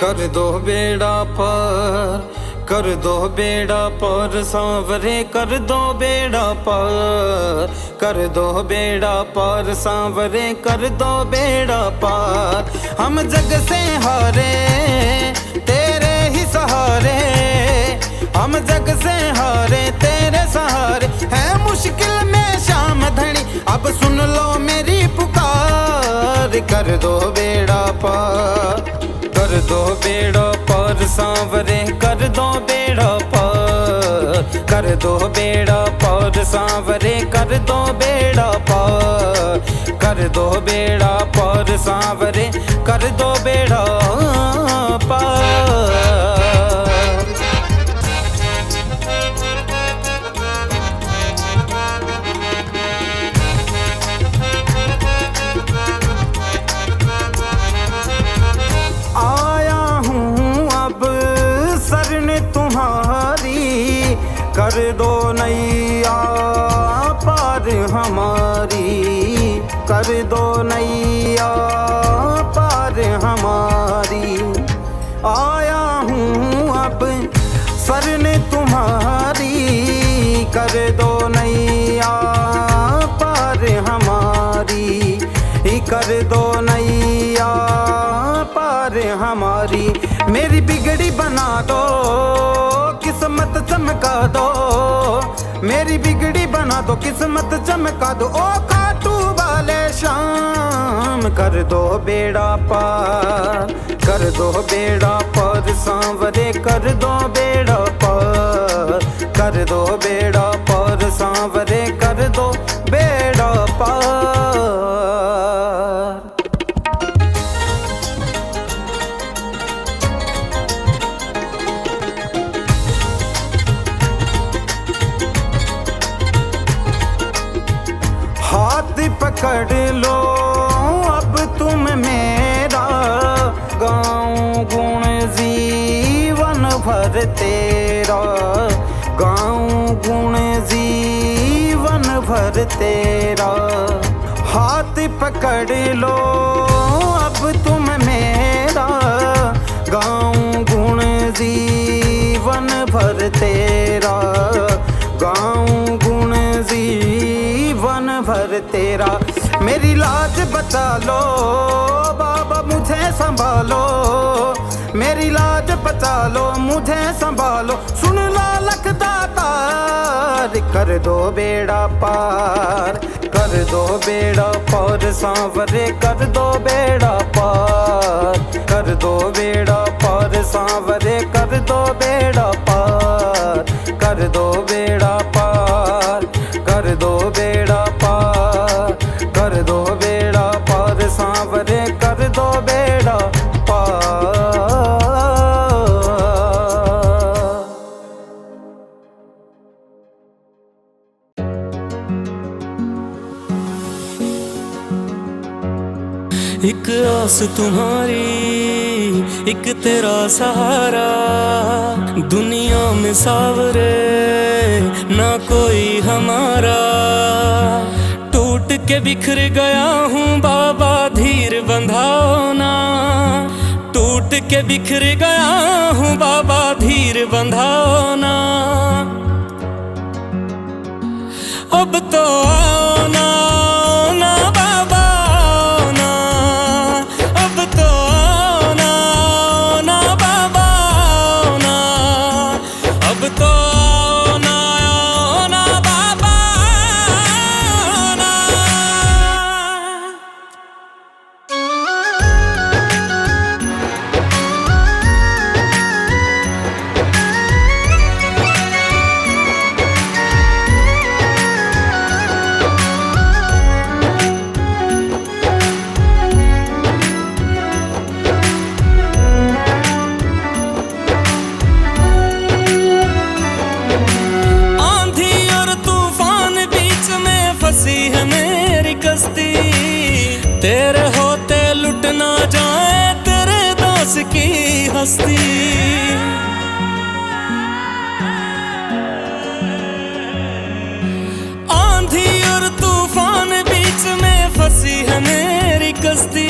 कर दो बेड़ा पार, कर दो बेड़ा पार सांवरे, कर दो बेड़ा पार, कर दो बेड़ा पार सांवरे, कर दो बेड़ा पार। हम जग से हारे तेरे ही सहारे, हम जग से हारे तेरे सहारे। है मुश्किल में शाम धनी, अब सुन लो मेरी पुकार। कर दो बेड़ा पार, कर दो बेड़ा पार सांवरे, कर दो बेड़ा पार, कर दो बेड़ा पार सांवरे, कर दो बेड़ा पार, कर दो बेड़ा पार सांवरे, कर दो बेड़ा पार। तुम्हारी कर दो नैया पार हमारी, कर दो नैया पार हमारी। आया हूँ अब शरण तुम्हारी, कर दो नैया पार हमारी, कर दो नैया पार हमारी। मेरी बिगड़ी बना दो, किस्मत चमका दो, मेरी बिगड़ी बना दो, किस्मत चमका दो। ओ खाटू वाले शाम कर दो बेड़ा पार, कर दो बेड़ा पार सांवरे, कर दो बेड़ा पार, कर दो बेड़ा पार सांवरे, कर दो बेड़ा पार। हाथ पकड़ लो अब तुम मेरा, गाऊं गुण जीवन भर तेरा, गाऊं गुण जीवन भर तेरा। हाथ पकड़ लो अब तुम मेरा, गाऊं गुण जीवन भर तेरा, गाऊं गुण जीवन भर तेरा। मेरी लाज बचा लो बाबा मुझे संभालो, मेरी लाज बचा लो मुझे संभालो। सुन लो लखदातार, कर दो बेड़ा पार, कर दो बेड़ा पार सांवरे, कर दो बेड़ा पार, कर दो बेड़ा पार सांवरे, कर दो बेड़ा पार, कर दो बेड़ा पार, कर दो बेड़ा पार, कर दो बेड़ा पार सांवरे, कर दो बेड़ा पार। एक आस तुम्हारी, एक तेरा सहारा, दुनिया में सावरे ना कोई हमारा। टूट के बिखर गया हूँ बाबा धीर बंधाओ ना, टूट के बिखर गया हूँ बाबा धीर बंधाओ ना। अब तो आओ ना, आओ ना बाबा आओ ना, अब तो आओ ना, आओ ना बाबा आओ ना, अब तो आओ ना, आओ ना बाबा आओ ना। है मेरी कश्ती, तेरे होते लुट ना जाए तेरे दास की हस्ती। आंधी और तूफान बीच में फंसी है मेरी कश्ती,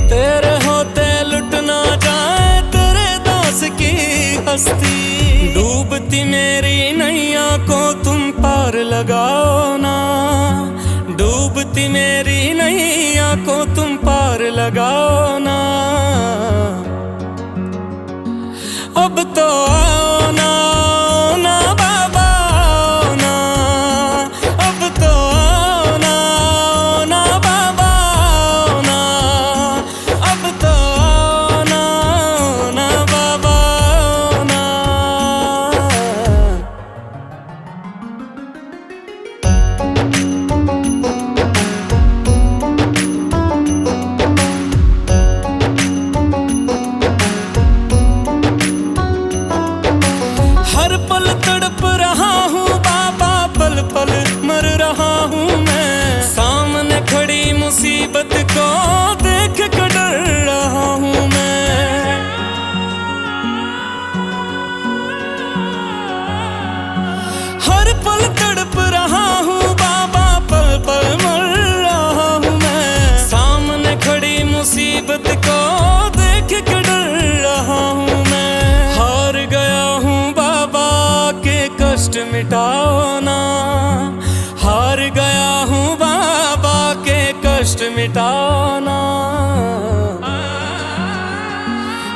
तेरे होते लुट ना जाए हस्ती। डूबती मेरी नैया को तुम पार लगाओ ना, डूबती मेरी नैया को तुम पार लगाओ ना। अब तो आओ ना, आओ ना बाबा आओ ना, अब तो आओ ना, आओ ना बाबा आओ ना, अब तो आओ ना, आओ ना बाबा आओ ना। हर पल तड़प रहा हूँ बाबा, पल पल मर रहा हूँ मैं। सामने खड़ी मुसीबत को देख कर डर रहा हूँ मैं। हर पल तड़प रहा हूँ बाबा, पल पल मर रहा हूँ मैं। सामने खड़ी मुसीबत को देख कर डर रहा हूँ मैं। हार गया हूँ बाबा के कष्ट मिटाओ ना, हार गया हूँ बाबा के कष्ट मिटाओ ना।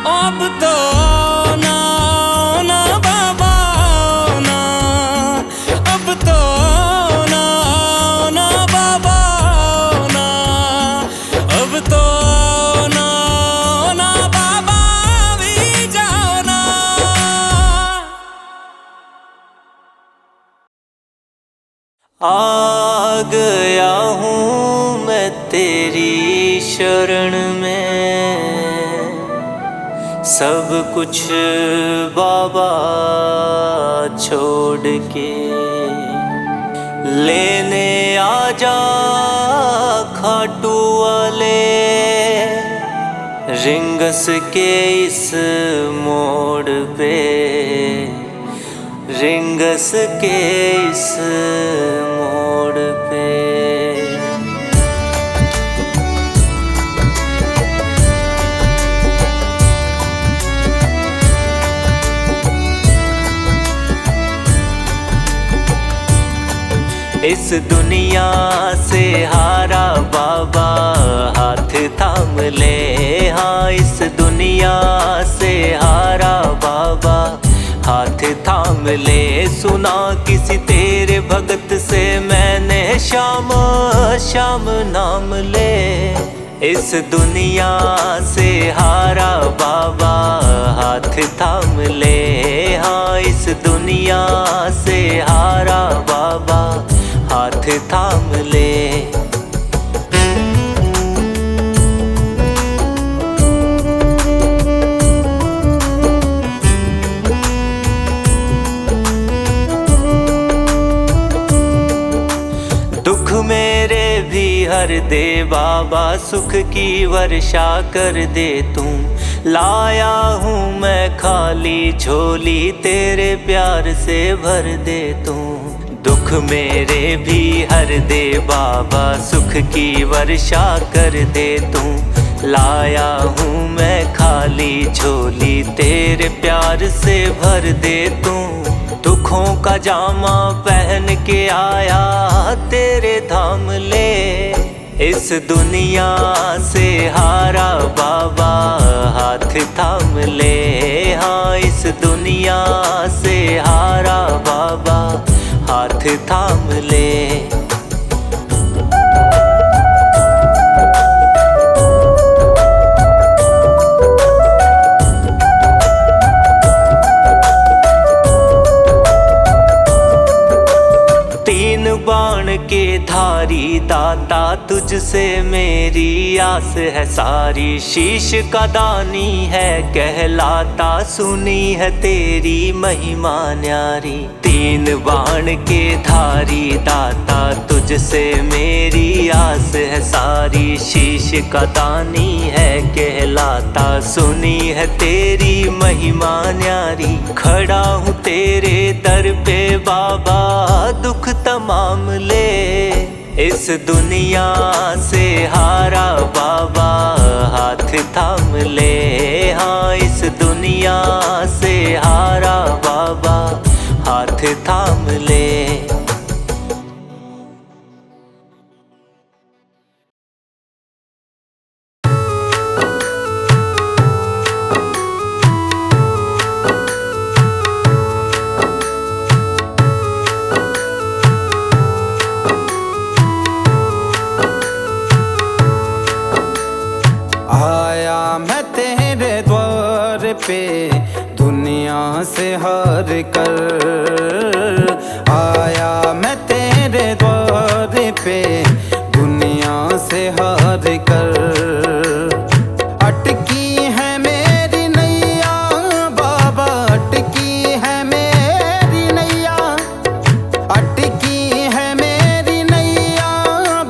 अब तो आओ ना, आओ ना बाबा आओ ना, अब तो आओ ना, आओ ना बाबा आओ ना, अब तो आओ ना, आओ ना बाबा भी जाओ ना। आ गया हूँ मैं तेरी शरण में, सब कुछ बाबा छोड़ के लेने आ जा खाटू वाले, रिंगस के इस मोड़ पे, रिंगस के इस मोड़ पे। इस दुनिया से हारा बाबा हाथ थाम ले, हाँ इस दुनिया से हारा बाबा हाथ थाम ले। सुना किसी तेरे भगत से मैंने श्याम श्याम नाम ले। इस दुनिया से हारा बाबा हाथ थाम ले, हाँ इस दुनिया से हारा बाबा हाथ थाम ले। दुख मेरे भी हर दे बाबा, सुख की वर्षा कर दे तू। लाया हूँ मैं खाली झोली, तेरे प्यार से भर दे तू। दुख मेरे भी हर दे बाबा, सुख की वर्षा कर दे तू। लाया हूँ मैं खाली झोली, तेरे प्यार से भर दे तू। दुखों का जामा पहन के आया तेरे धाम ले। इस दुनिया से हारा बाबा हाथ थाम ले, हाँ इस दुनिया से हारा बाबा हाथ थाम ले। बाण के धारी दाता, तुझसे मेरी आस है सारी। शीश का दानी है कहलाता, सुनी है तेरी महिमा न्यारी। तीन बाण के धारी दाता, तुझसे मेरी आस है सारी। शीश का दानी है कहलाता, सुनी है तेरी महिमा न्यारी। खड़ा हूँ तेरे दर पे बाबा, दुख तमाम ले। इस दुनिया से हारा बाबा हाथ थाम ले। हाँ इस दुनिया से हारा बाबा हाथ थाम ले। आया मैं तेरे द्वार पे दुनिया से हार कर। आया मैं तेरे द्वार पे दुनिया से हार कर। अटकी है मेरी नैया बाबा, अटकी है मेरी नैया, अटकी है मेरी नैया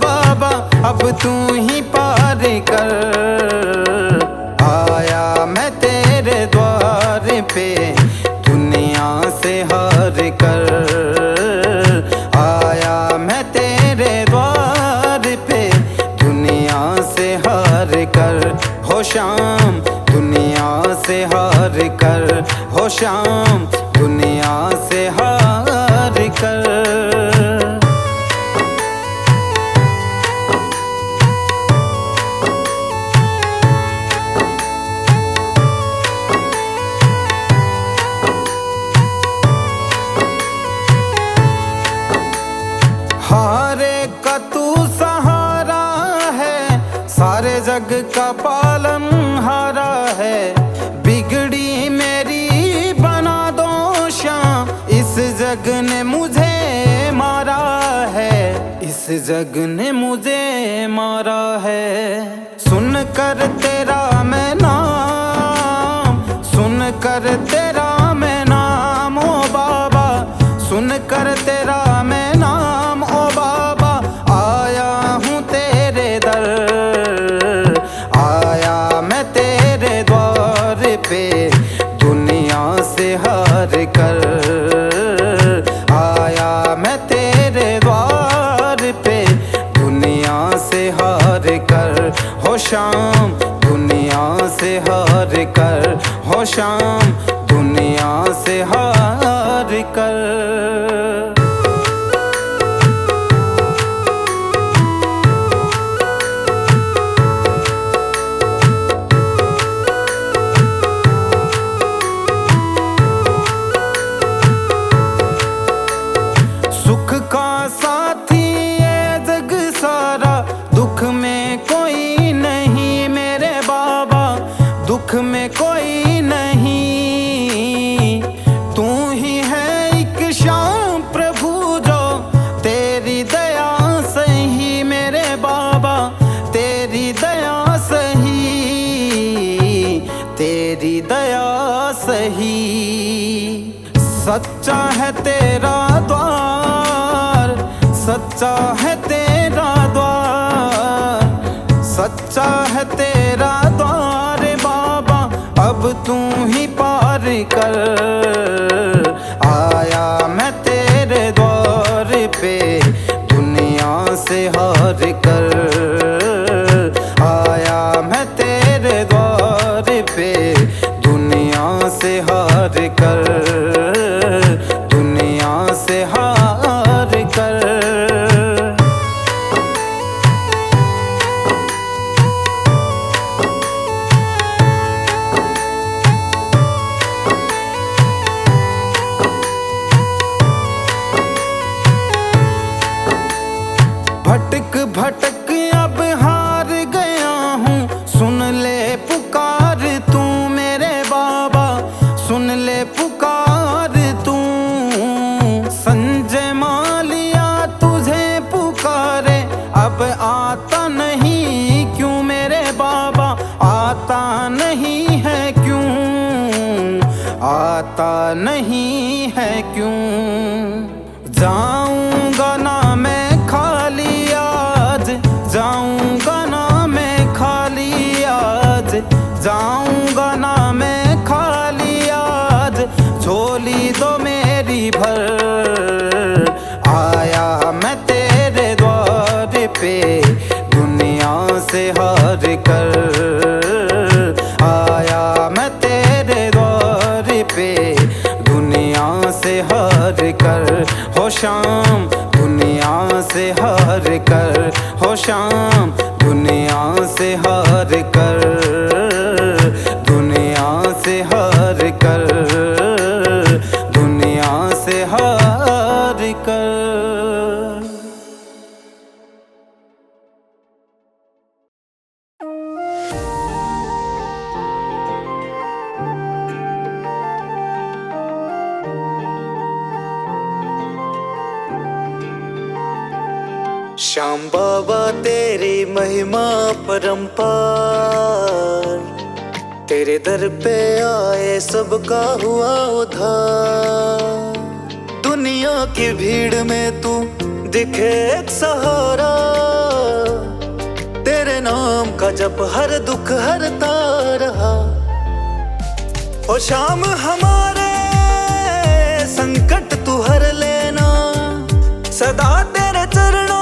बाबा, अब तू ही पार कर। आया मैं तेरे द्वार पे दुनिया से हार कर। आया मैं तेरे द्वार पे दुनिया से हार कर। हो शाम दुनिया से हार कर, हो शाम दुनिया से हार कर। हारे का तू सहारा है, सारे जग का पालन हारा है। बिगड़ी मेरी बना दो शाम, इस जग ने मुझे मारा है, इस जग ने मुझे मारा है। सुन कर तेरा मैं नाम, सुन कर तेरा मैं नाम ओ बाबा, सुन कर तेरा मैं नाम ओ बाबा। आया हूँ तेरे दर, आया मैं तेरे द्वार पे दुनिया से हार कर। आया मैं तेरे द्वार पे दुनिया से हार कर। हो शाम दुनिया से हार कर, हो शाम दुनिया से हार कर। सुख का साथी है जग सारा, दुख में कोई नहीं मेरे बाबा, दुख में कोई नहीं। तू ही है एक शाम प्रभु जो, तेरी दया सही मेरे बाबा, तेरी दया सही, तेरी दया सही। सच्चा है तेरा द्वार, सच्चा है तेरा द्वार, सच्चा है तेरा द्वार बाबा, अब तू ही पार कर। आया मैं तेरे द्वार पे दुनिया से हार कर। आया मैं तेरे द्वार पे दुनिया से हार कर, दुनिया से हार कर। भटक भटक अब हार गया हूँ, सुन ले पुकार तू मेरे बाबा, सुन ले पुकार तू। संजय मालिया तुझे पुकारे, अब आता नहीं क्यों मेरे बाबा, आता नहीं है क्यों, आता नहीं है क्यों। जाऊंगा ना मैं खाली आज, जाऊंगा ना मैं खाली आज, जाऊंगा ना मैं खाली आज, झोली दो मेरी भर। आया मैं तेरे द्वार कर। आया मैं तेरे द्वार पे दुनिया से हार कर, हो शाम दुनिया से हार कर, हो शाम दुनिया से हार कर, दुनिया से हार कर, दुनिया से हार कर। श्याम बाबा तेरी महिमा परंपार, तेरे दर पे आए सबका हुआ उद्धार। दुनिया की भीड़ में तू दिखे एक सहारा, तेरे नाम का जप हर दुख हरता रहा। ओ शाम हमारे संकट तू हर लेना, सदा तेरे चरणों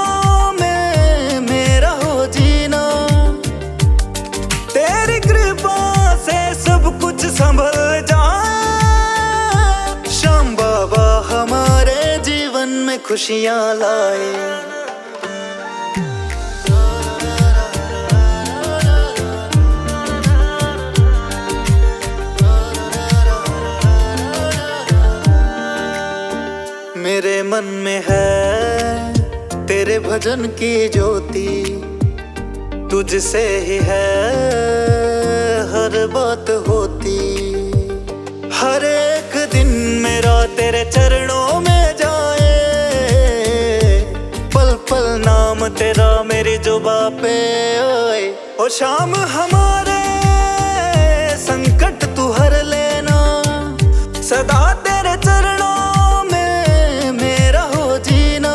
संभल जाए। श्याम बाबा हमारे जीवन में खुशियां लाए। मेरे मन में है तेरे भजन की ज्योति, तुझसे ही है हर बात होती। हर एक दिन मेरा तेरे चरणों में जाए, पल पल नाम तेरा मेरी जुबां पे आए। ओ शाम हमारे संकट तू हर लेना, सदा तेरे चरणों में मेरा हो जीना।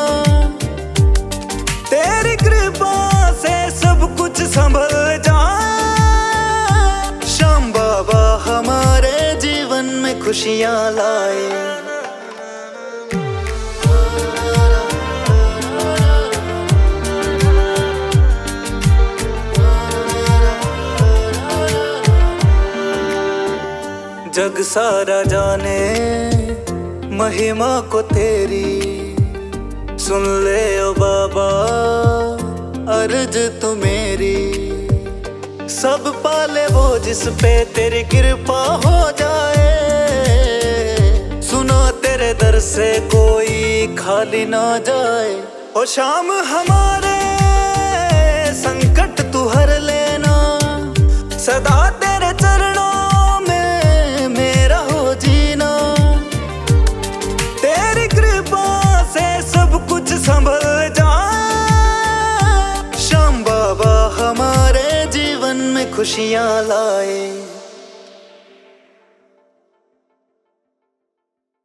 तेरी कृपा से सब कुछ संभल जाए। श्याम बाबा हमारे जीवन में खुशियां लाए। जग सारा जाने महिमा को तेरी, सुन ले ओ बाबा अर्ज तू मेरी। सब पाले वो जिस पे तेरी कृपा हो जाए, सुनो तेरे दर से कोई खाली ना जाए। ओ शाम हमारे संकट तू हर लेना, सदा तेरे चरणों में मेरा हो जीना। तेरी कृपा से सब कुछ संभल जाए। श्याम बाबा हमारे जीवन में खुशियां लाए।